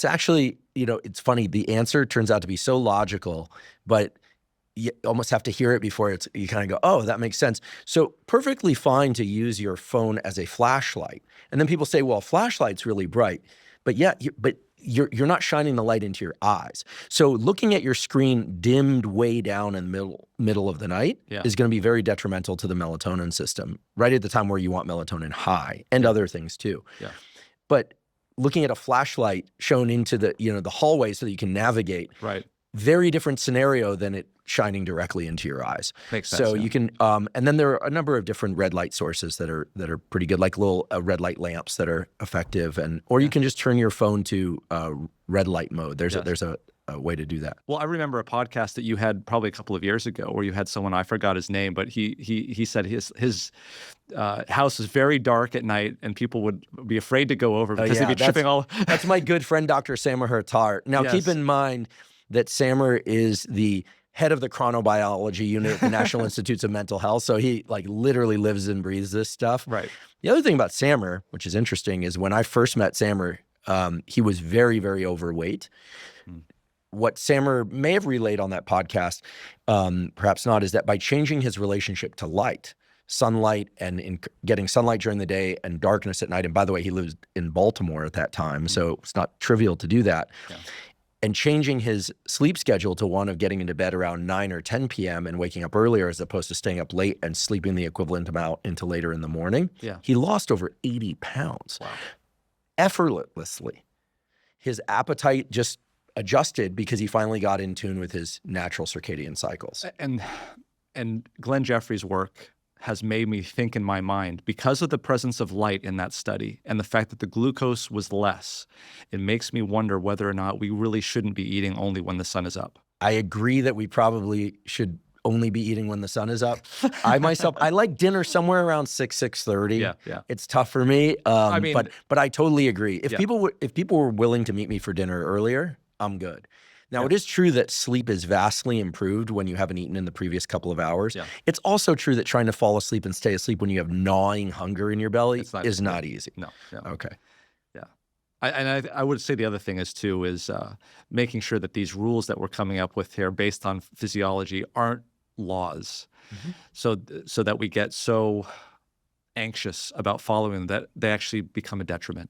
It's actually, it's funny. The answer turns out to be so logical, but you almost have to hear it before you kind of go, oh, that makes sense. So perfectly fine to use your phone as a flashlight. And then people say, well, flashlight's really bright. But yeah, you're not shining the light into your eyes. So looking at your screen dimmed way down in the middle of the night is going to be very detrimental to the melatonin system, right at the time where you want melatonin high and other things too. Yeah. But looking at a flashlight shown into the hallway so that you can navigate, right? Very different scenario than it shining directly into your eyes. Makes sense. So you can, and then there are a number of different red light sources that are pretty good, like little red light lamps that are effective, or you can just turn your phone to red light mode. There's a way to do that. Well, I remember a podcast that you had probably a couple of years ago where you had someone, I forgot his name, but he said his house is very dark at night and people would be afraid to go over because they'd be tripping all. That's my good friend, Dr. Samer Tar. Now, keep in mind that Samer is the head of the chronobiology unit at the National Institutes of Mental Health. So he literally lives and breathes this stuff. Right. The other thing about Samer, which is interesting, is when I first met Samer, he was very, very overweight. What Samer may have relayed on that podcast, perhaps not, is that by changing his relationship to light, sunlight, and getting sunlight during the day and darkness at night, and by the way, he lived in Baltimore at that time, so it's not trivial to do that. Yeah. And changing his sleep schedule to one of getting into bed around 9 or 10 p.m. and waking up earlier as opposed to staying up late and sleeping the equivalent amount into later in the morning, he lost over 80 pounds. Wow. Effortlessly. His appetite just adjusted because he finally got in tune with his natural circadian cycles. And Glenn Jeffrey's work has made me think in my mind, because of the presence of light in that study and the fact that the glucose was less, it makes me wonder whether or not we really shouldn't be eating only when the sun is up. I agree that we probably should only be eating when the sun is up. I like dinner somewhere around 6:30. Yeah. It's tough for me. But I totally agree. If people were willing to meet me for dinner earlier, I'm good. Now, it is true that sleep is vastly improved when you haven't eaten in the previous couple of hours. Yeah. It's also true that trying to fall asleep and stay asleep when you have gnawing hunger in your belly is not easy. No. Okay. Yeah. I would say the other thing is making sure that these rules that we're coming up with here based on physiology aren't laws, so that we get so anxious about following that they actually become a detriment.